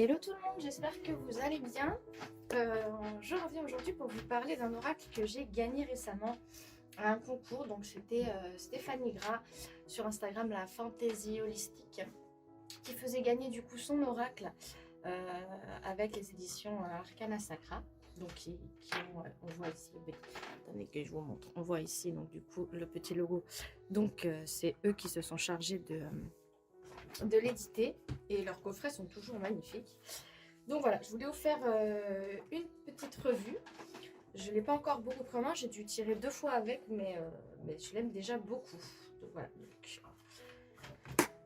Hello tout le monde, j'espère que vous allez bien. Je reviens aujourd'hui pour vous parler d'un oracle que j'ai gagné récemment à un concours. Donc c'était Stéphanie Gras sur Instagram, la Fantaisie Holistique, qui faisait gagner du coup son oracle avec les éditions Arcana Sacra. Donc on voit ici, attendez que je vous montre, on voit ici donc du coup le petit logo. Donc c'est eux qui se sont chargés de l'éditer et leurs coffrets sont toujours magnifiques. Donc voilà, je voulais vous faire une petite revue. Je ne l'ai pas encore beaucoup pris en main, j'ai dû tirer 2 fois avec, mais je l'aime déjà beaucoup. Donc voilà,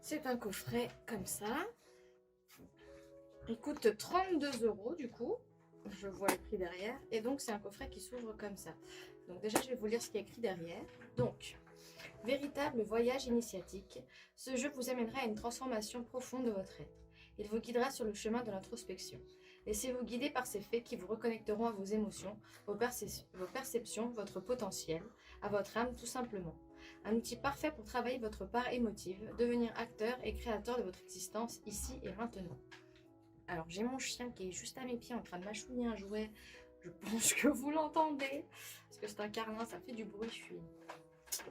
c'est un coffret comme ça. Il coûte 32 € du coup, je vois le prix derrière. Et donc c'est un coffret qui s'ouvre comme ça. Donc déjà je vais vous lire ce qui est écrit derrière. Donc, véritable voyage initiatique, ce jeu vous amènera à une transformation profonde de votre être. Il vous guidera sur le chemin de l'introspection. Laissez-vous guider par ces faits qui vous reconnecteront à vos émotions, vos perceptions, votre potentiel, à votre âme tout simplement. Un outil parfait pour travailler votre part émotive, devenir acteur et créateur de votre existence ici et maintenant. Alors j'ai mon chien qui est juste à mes pieds en train de mâchouiller un jouet. Je pense que vous l'entendez, parce que c'est un carlin, ça fait du bruit, je suis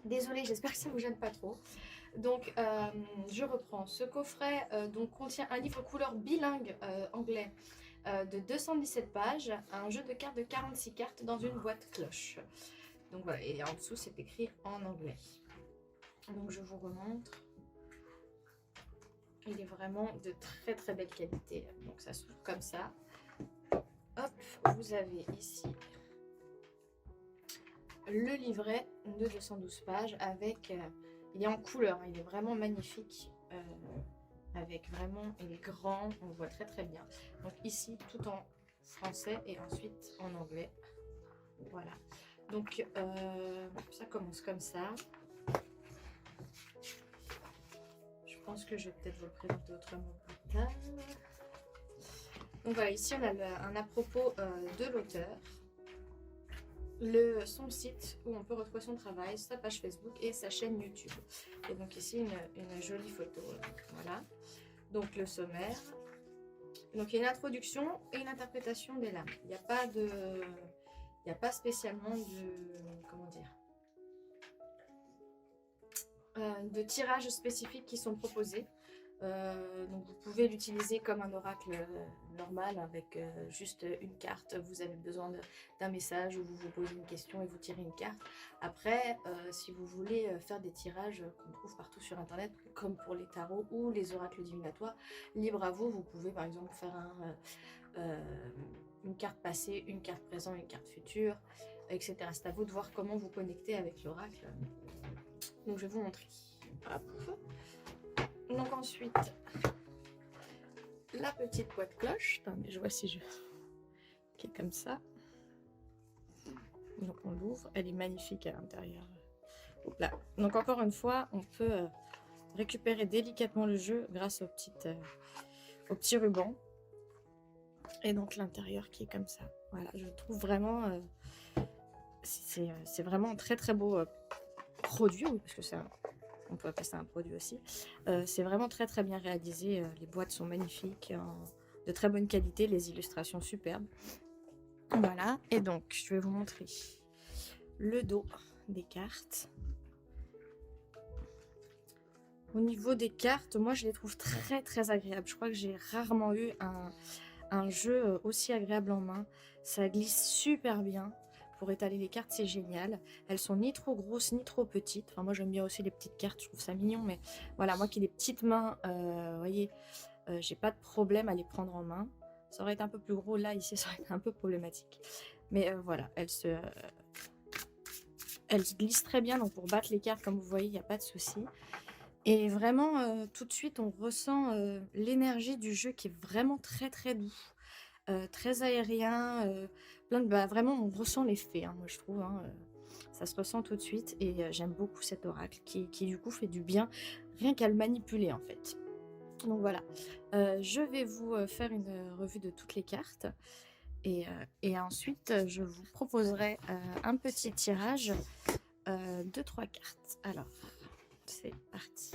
désolée, j'espère que ça ne vous gêne pas trop. Donc, je reprends. Ce coffret donc, contient un livre couleur bilingue anglais de 217 pages, un jeu de cartes de 46 cartes dans une boîte cloche. Donc voilà, et en dessous, c'est écrit en anglais. Donc, je vous remontre. Il est vraiment de très très belle qualité. Donc, ça s'ouvre comme ça. Hop, vous avez ici le livret de 212 pages avec... il est en couleur, il est vraiment magnifique. Avec vraiment, il est grand, on le voit très très bien. Donc ici, tout en français et ensuite en anglais. Voilà. Donc, ça commence comme ça. Je pense que je vais peut-être vous le présenter autrement plus tard. Donc voilà, ici on a un à propos de l'auteur. Son site où on peut retrouver son travail, sa page Facebook et sa chaîne YouTube. Et donc ici une jolie photo. Voilà. Donc le sommaire. Donc il y a une introduction et une interprétation des lames. Il n'y a pas spécialement de tirages spécifiques qui sont proposés. Donc vous pouvez l'utiliser comme un oracle normal avec juste une carte. Vous avez besoin d'un message où vous vous posez une question et vous tirez une carte. Après, si vous voulez faire des tirages qu'on trouve partout sur internet, comme pour les tarots ou les oracles divinatoires, libre à vous. Vous pouvez par exemple faire une carte passée, une carte présente, une carte future, etc. C'est à vous de voir comment vous connectez avec l'oracle. Donc je vais vous montrer. Hop. Donc ensuite, la petite boîte cloche. Attendez, je vois si je... qui est comme ça. Donc on l'ouvre, elle est magnifique à l'intérieur. Là. Donc encore une fois, on peut récupérer délicatement le jeu grâce au petit ruban. Et donc l'intérieur qui est comme ça. Voilà, je trouve vraiment... c'est vraiment un très très beau produit, oui, parce que c'est on peut appeler ça un produit aussi. C'est vraiment très très bien réalisé. Les boîtes sont magnifiques, de très bonne qualité, les illustrations superbes. Voilà, et donc je vais vous montrer le dos des cartes. Au niveau des cartes, moi je les trouve très très agréables. Je crois que j'ai rarement eu un jeu aussi agréable en main. Ça glisse super bien. Pour étaler les cartes, c'est génial. Elles sont ni trop grosses ni trop petites. Enfin, moi j'aime bien aussi les petites cartes, je trouve ça mignon. Mais voilà, moi qui ai des petites mains, vous voyez, j'ai pas de problème à les prendre en main. Ça aurait été un peu plus gros là, ici, ça aurait été un peu problématique. Mais voilà, elles se glissent très bien. Donc pour battre les cartes, comme vous voyez, il n'y a pas de souci. Et vraiment, tout de suite, on ressent l'énergie du jeu qui est vraiment très très doux. Très aérien, vraiment on ressent l'effet, hein, moi je trouve, hein, ça se ressent tout de suite et j'aime beaucoup cet oracle qui du coup fait du bien rien qu'à le manipuler en fait. Donc voilà, je vais vous faire une revue de toutes les cartes et ensuite je vous proposerai un petit tirage de 3 cartes. Alors, c'est parti.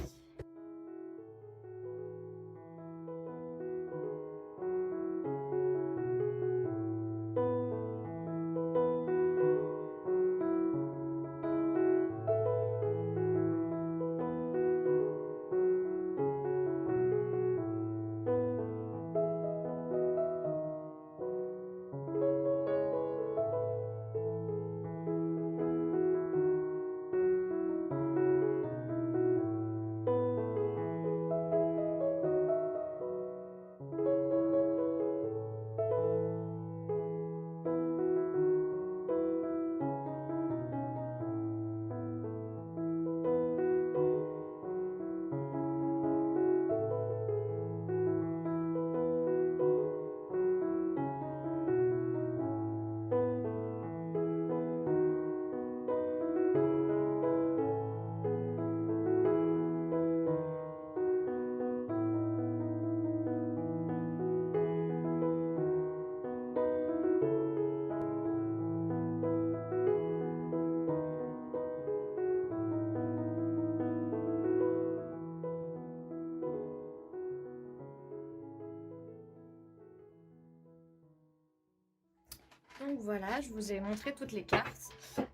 Donc voilà, je vous ai montré toutes les cartes.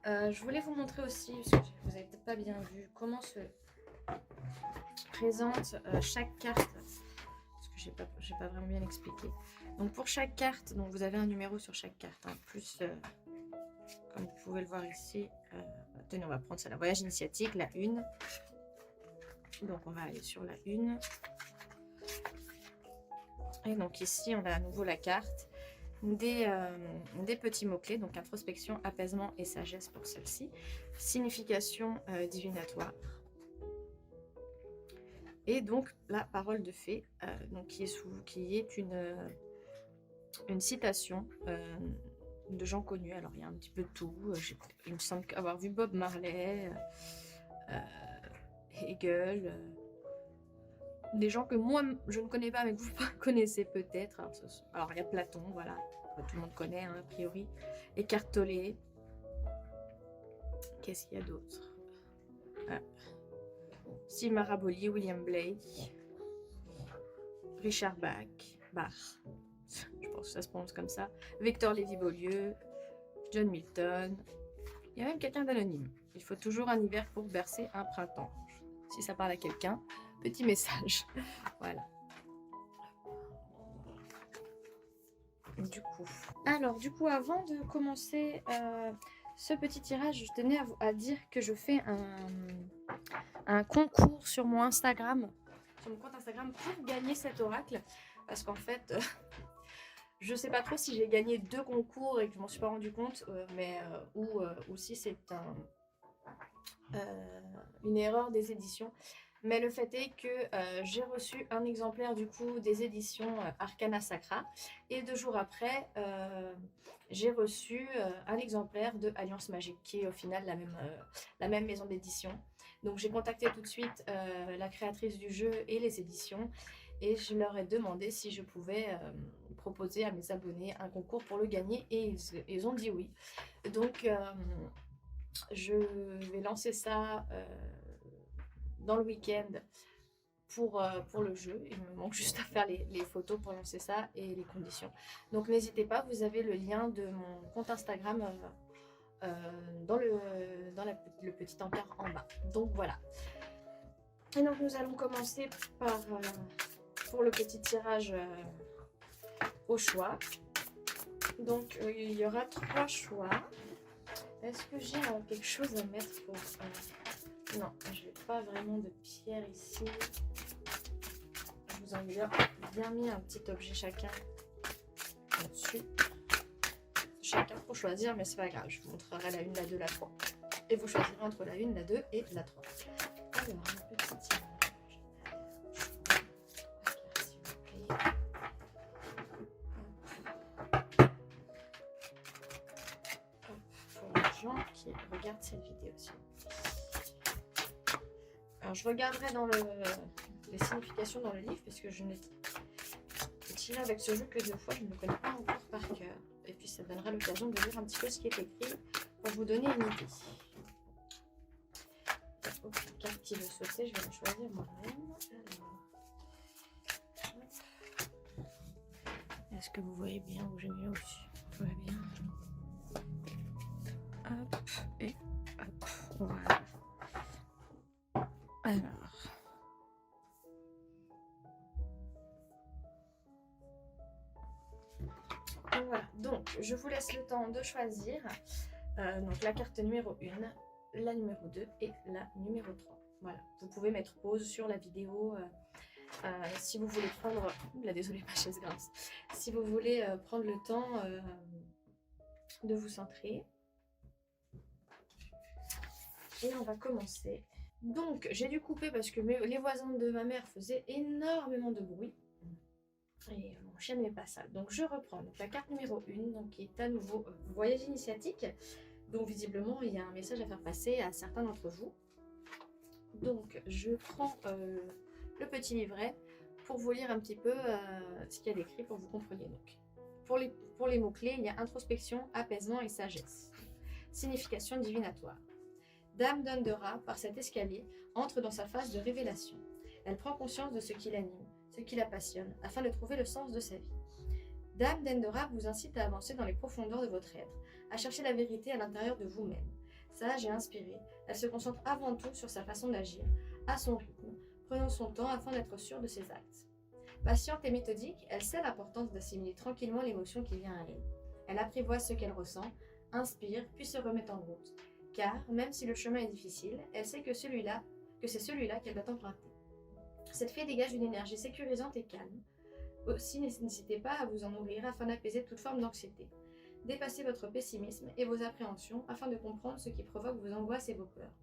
Je voulais vous montrer aussi, parce que vous avez peut-être pas bien vu, comment se présente chaque carte. Parce que j'ai pas vraiment bien expliqué. Donc pour chaque carte, donc vous avez un numéro sur chaque carte. Hein, plus, comme vous pouvez le voir ici, tenez, on va prendre ça, la voyage initiatique, la 1. Donc on va aller sur la 1. Et donc ici, on a à nouveau la carte. Des petits mots-clés, donc introspection, apaisement et sagesse pour celle-ci. Signification divinatoire. Et donc la parole de fée, donc qui est une citation de gens connus. Alors il y a un petit peu de tout. Il me semble avoir vu Bob Marley, Hegel, des gens que moi je ne connais pas mais que vous connaissez peut-être. Alors il y a Platon, voilà, tout le monde connaît hein, a priori. Eckhart Tolle. Qu'est-ce qu'il y a d'autre? Steve Maraboli, William Blake, Richard Bach, je pense que ça se prononce comme ça, Victor Lévy-Beaulieu, John Milton. Il y a même quelqu'un d'anonyme. Il faut toujours un hiver pour bercer un printemps. Si ça parle à quelqu'un, petit message. Voilà. Du coup, avant de commencer ce petit tirage, je tenais à dire que je fais un concours sur mon Instagram, sur mon compte Instagram, pour gagner cet oracle. Parce qu'en fait, je sais pas trop si j'ai gagné 2 concours et que je m'en suis pas rendu compte, ou si c'est une erreur des éditions. Mais le fait est que j'ai reçu un exemplaire du coup des éditions Arcana Sacra, et 2 jours après j'ai reçu un exemplaire de Alliance Magique, qui est au final la même maison d'édition. Donc j'ai contacté tout de suite la créatrice du jeu et les éditions, et je leur ai demandé si je pouvais proposer à mes abonnés un concours pour le gagner, et ils ont dit oui. Donc je vais lancer ça dans le week-end pour le jeu. Il me manque juste à faire les photos pour lancer ça et les conditions. Donc n'hésitez pas, vous avez le lien de mon compte Instagram dans le petit encart en bas. Donc voilà. Et donc nous allons commencer pour le petit tirage au choix. Donc il y aura 3 choix. Est-ce que j'ai quelque chose à mettre pour... Non, je n'ai pas vraiment de pierre ici. Je vous en ai bien mis un petit objet chacun au-dessus. Chacun pour choisir, mais c'est pas grave. Je vous montrerai la 1, la 2, la 3. Et vous choisirez entre la 1, la 2 et la 3. Alors, un petit tirage. S'il vous plaît. Pour les gens qui regardent cette vidéo aussi. Alors, je regarderai dans les significations dans le livre, puisque je n'ai tiré avec ce jeu que 2 fois, je ne le connais pas encore par cœur. Et puis ça donnera l'occasion de lire un petit peu ce qui est écrit pour vous donner une idée. Aucune carte qui veut sauter, je vais la choisir moi-même. Est-ce que vous voyez bien où j'ai mis au-dessus? Tout va bien. Hop, et hop, voilà. Alors, voilà, donc je vous laisse le temps de choisir donc la carte numéro 1, la numéro 2 et la numéro 3. Voilà, vous pouvez mettre pause sur la vidéo si vous voulez prendre... Là, désolée, ma chaise grince. Si vous voulez prendre le temps de vous centrer. Et on va commencer. Donc, j'ai dû couper parce que les voisins de ma mère faisaient énormément de bruit. Et mon chien n'aimait pas ça. Donc, je reprends. Donc, la carte numéro 1, donc, qui est à nouveau voyage initiatique. Donc, visiblement, il y a un message à faire passer à certains d'entre vous. Donc, je prends le petit livret pour vous lire un petit peu ce qu'il y a d'écrit pour que vous compreniez. Donc, pour les mots-clés, il y a introspection, apaisement et sagesse. Signification divinatoire. Dame d'Undera, par cet escalier, entre dans sa phase de révélation. Elle prend conscience de ce qui l'anime, ce qui la passionne, afin de trouver le sens de sa vie. Dame d'Endora vous incite à avancer dans les profondeurs de votre être, à chercher la vérité à l'intérieur de vous-même. Sage et inspirée, elle se concentre avant tout sur sa façon d'agir, à son rythme, prenant son temps afin d'être sûre de ses actes. Patiente et méthodique, elle sait l'importance d'assimiler tranquillement l'émotion qui vient à elle. Elle apprivoise ce qu'elle ressent, inspire, puis se remet en route. Car, même si le chemin est difficile, elle sait que c'est celui-là qu'elle doit emprunter. Cette fée dégage une énergie sécurisante et calme. Aussi, n'hésitez pas à vous en nourrir afin d'apaiser toute forme d'anxiété. Dépassez votre pessimisme et vos appréhensions afin de comprendre ce qui provoque vos angoisses et vos peurs.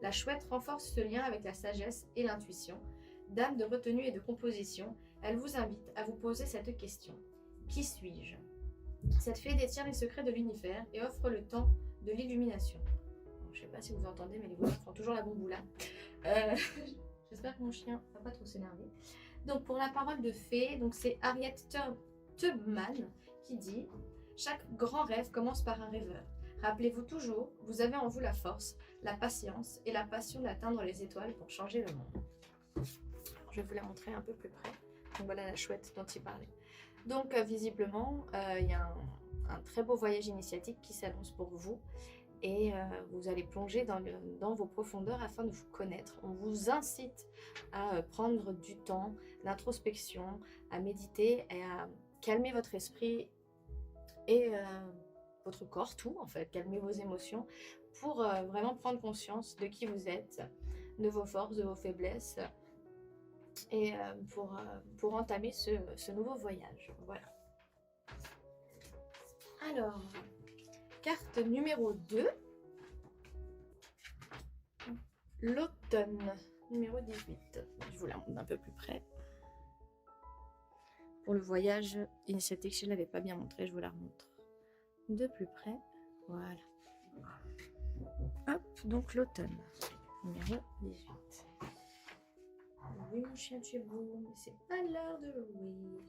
La chouette renforce ce lien avec la sagesse et l'intuition. Dame de retenue et de composition, elle vous invite à vous poser cette question. Qui suis-je? Cette fée détient les secrets de l'univers et offre le temps de l'illumination. Je ne sais pas si vous entendez, mais les voisins font toujours la bomboula. J'espère que mon chien ne va pas trop s'énerver. Donc pour la parole de fée, c'est Harriet Tubman qui dit « Chaque grand rêve commence par un rêveur. Rappelez-vous toujours, vous avez en vous la force, la patience et la passion d'atteindre les étoiles pour changer le monde. » Je vais vous la montrer un peu plus près. Donc voilà la chouette dont il parlait. Donc visiblement, il y a un très beau voyage initiatique qui s'annonce pour vous. Et vous allez plonger dans vos profondeurs afin de vous connaître. On vous incite à prendre du temps d'introspection, à méditer et à calmer votre esprit et votre corps, tout en fait, calmer vos émotions pour vraiment prendre conscience de qui vous êtes, de vos forces, de vos faiblesses et pour entamer ce nouveau voyage. Voilà. Alors, carte numéro 2, l'automne, numéro 18. Je vous la montre d'un peu plus près. Pour le voyage initiatique, je ne l'avais pas bien montré, je vous la remontre de plus près. Voilà. Hop, donc l'automne, numéro 18. Oui, mon chien, tu es beau, mais c'est pas l'heure de jouer.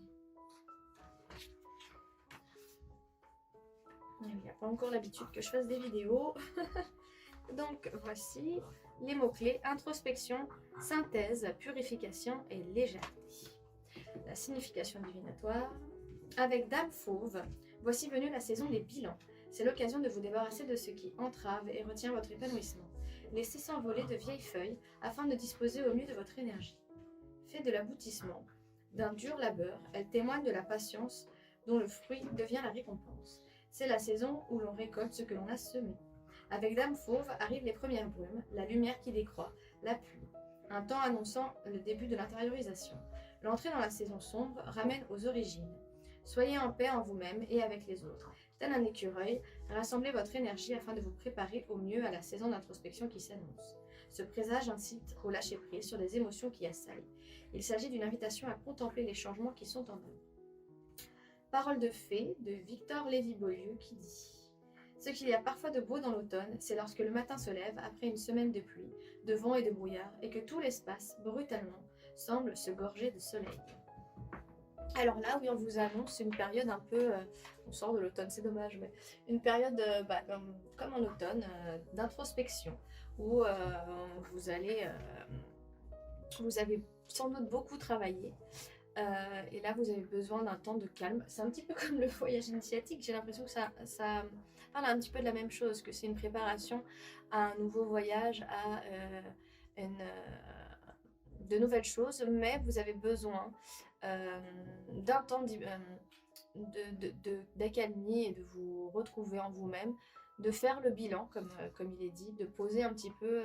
Il n'y a pas encore l'habitude que je fasse des vidéos. Donc voici les mots-clés: introspection, synthèse, purification et légèreté. La signification divinatoire. Avec Dame Fauve, voici venue la saison des bilans. C'est l'occasion de vous débarrasser de ce qui entrave et retient votre épanouissement. Laissez s'envoler de vieilles feuilles afin de disposer au mieux de votre énergie. Fait de l'aboutissement d'un dur labeur, elle témoigne de la patience dont le fruit devient la récompense. C'est la saison où l'on récolte ce que l'on a semé. Avec Dame Fauve arrivent les premières brumes, la lumière qui décroît, la pluie, un temps annonçant le début de l'intériorisation. L'entrée dans la saison sombre ramène aux origines. Soyez en paix en vous-même et avec les autres. Tel un écureuil, rassemblez votre énergie afin de vous préparer au mieux à la saison d'introspection qui s'annonce. Ce présage incite au lâcher-prise sur les émotions qui assaillent. Il s'agit d'une invitation à contempler les changements qui sont en œuvre. Parole de fée de Victor Lévy-Beaulieu qui dit « Ce qu'il y a parfois de beau dans l'automne, c'est lorsque le matin se lève après une semaine de pluie, de vent et de brouillard, et que tout l'espace, brutalement, semble se gorger de soleil. » Alors là, oui, on vous annonce une période un peu, on sort de l'automne, c'est dommage, mais une période comme en automne, d'introspection, où vous avez sans doute beaucoup travaillé, et là vous avez besoin d'un temps de calme. C'est un petit peu comme le voyage initiatique, j'ai l'impression que ça parle un petit peu de la même chose, que c'est une préparation à un nouveau voyage, à de nouvelles choses, mais vous avez besoin d'un temps d'accalmie et de vous retrouver en vous-même, de faire le bilan, comme il est dit, de poser un petit peu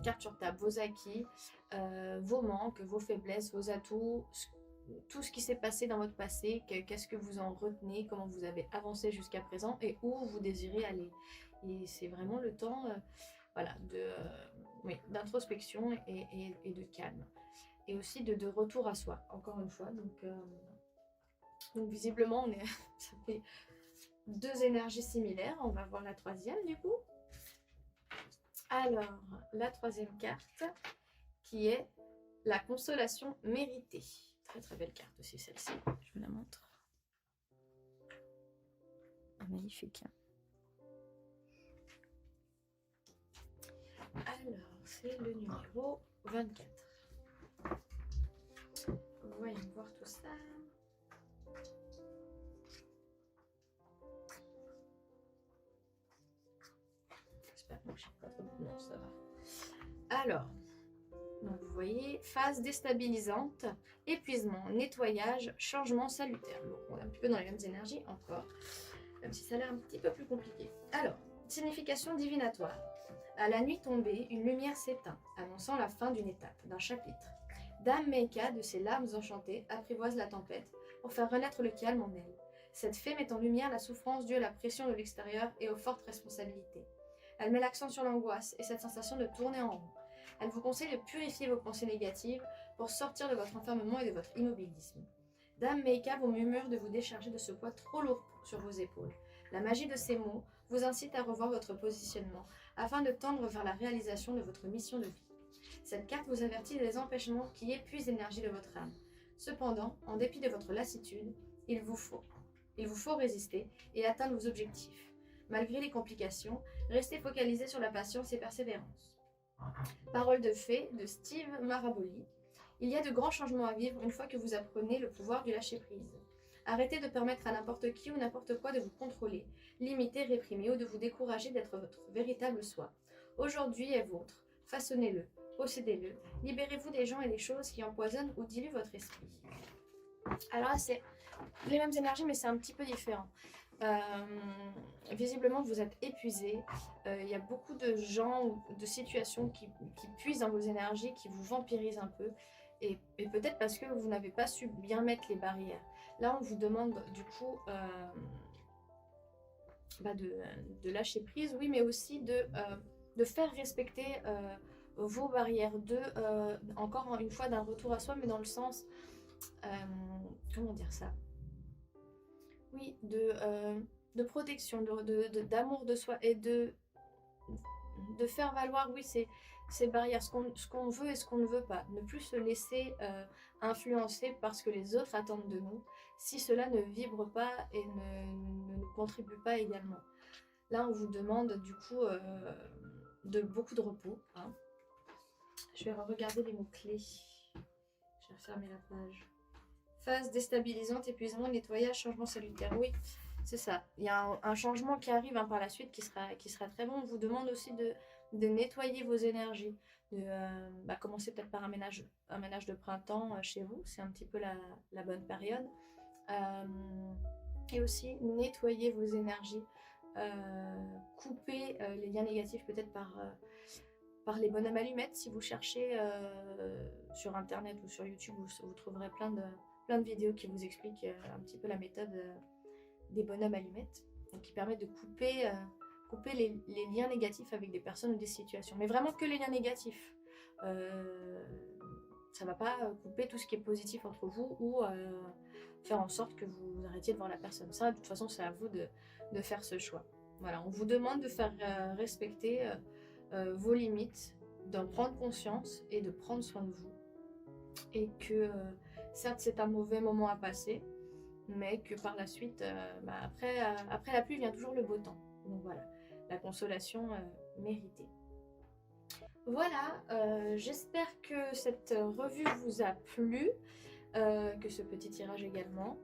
carte sur table, vos acquis, vos manques, vos faiblesses, vos atouts, tout ce qui s'est passé dans votre passé, qu'est-ce que vous en retenez, comment vous avez avancé jusqu'à présent et où vous désirez aller. Et c'est vraiment le temps voilà, d'introspection et de calme. Et aussi de retour à soi, encore une fois. Donc visiblement, ça fait 2 énergies similaires. On va voir la troisième du coup. Alors, la troisième carte, qui est la consolation méritée. Très très belle carte aussi celle-ci. Je vous la montre. Magnifique. Alors, c'est le numéro 24. Voyons voir tout ça. j'espère. Non, je sais pas trop. Non, ça va. Alors, donc vous voyez, phase déstabilisante, épuisement, nettoyage, changement salutaire. Bon, on est un petit peu dans les mêmes énergies encore, même si ça a l'air un petit peu plus compliqué. Alors, signification divinatoire. À la nuit tombée, une lumière s'éteint, annonçant la fin d'une étape, d'un chapitre. Dame Meika, de ses larmes enchantées, apprivoise la tempête pour faire renaître le calme en elle. Cette fée met en lumière la souffrance due à la pression de l'extérieur et aux fortes responsabilités. Elle met l'accent sur l'angoisse et cette sensation de tourner en rond. Elle vous conseille de purifier vos pensées négatives pour sortir de votre enfermement et de votre immobilisme. Dame Meika vous murmure de vous décharger de ce poids trop lourd sur vos épaules. La magie de ces mots vous incite à revoir votre positionnement afin de tendre vers la réalisation de votre mission de vie. Cette carte vous avertit des empêchements qui épuisent l'énergie de votre âme. Cependant, en dépit de votre lassitude, il vous faut résister et atteindre vos objectifs. Malgré les complications, restez focalisé sur la patience et persévérance. Parole de fée de Steve Maraboli. Il y a de grands changements à vivre une fois que vous apprenez le pouvoir du lâcher-prise. Arrêtez de permettre à n'importe qui ou n'importe quoi de vous contrôler, limiter, réprimer ou de vous décourager d'être votre véritable soi. Aujourd'hui est vôtre, façonnez-le, possédez-le, libérez-vous des gens et des choses qui empoisonnent ou diluent votre esprit. Alors là, c'est les mêmes énergies, mais c'est un petit peu différent. Visiblement, vous êtes épuisé. Il y a beaucoup de gens ou de situations qui puisent dans vos énergies, qui vous vampirisent un peu. Et peut-être parce que vous n'avez pas su bien mettre les barrières. Là, on vous demande du coup de lâcher prise, oui, mais aussi de faire respecter vos barrières. Encore une fois, d'un retour à soi, mais dans le sens... comment dire ça? Oui, de protection, d'amour de soi et de faire valoir, oui, ces barrières, ce qu'on veut et ce qu'on ne veut pas. Ne plus se laisser influencer par ce que les autres attendent de nous, si cela ne vibre pas et ne nous contribue pas également. Là, on vous demande du coup de beaucoup de repos. Hein. Je vais regarder les mots-clés. Je vais refermer la page. Phase déstabilisante, épuisement, nettoyage, changement salutaire. Oui, c'est ça. Il y a un changement qui arrive par la suite qui sera très bon. On vous demande aussi de nettoyer vos énergies. De commencer peut-être par un ménage de printemps chez vous. C'est un petit peu la bonne période. Et aussi nettoyer vos énergies. Couper les liens négatifs peut-être par les bonhommes allumettes. Si vous cherchez sur internet ou sur YouTube, vous trouverez plein de vidéos qui vous expliquent un petit peu la méthode des bonhommes allumettes, donc qui permet de couper les liens négatifs avec des personnes ou des situations, mais vraiment que les liens négatifs. Ça va pas couper tout ce qui est positif entre vous ou faire en sorte que vous arrêtiez de voir la personne. Ça, de toute façon, c'est à vous de faire ce choix. Voilà, on vous demande de faire respecter vos limites, d'en prendre conscience et de prendre soin de vous. Et que certes c'est un mauvais moment à passer, mais que par la suite, après la pluie vient toujours le beau temps. Donc voilà, la consolation méritée. Voilà, j'espère que cette revue vous a plu, que ce petit tirage également.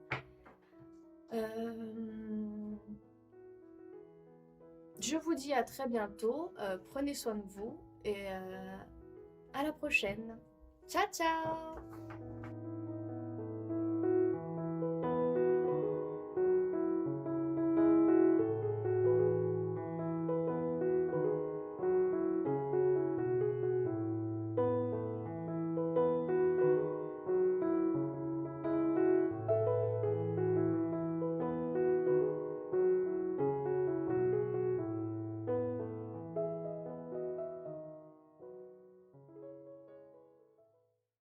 Je vous dis à très bientôt, prenez soin de vous et à la prochaine. Ciao ciao!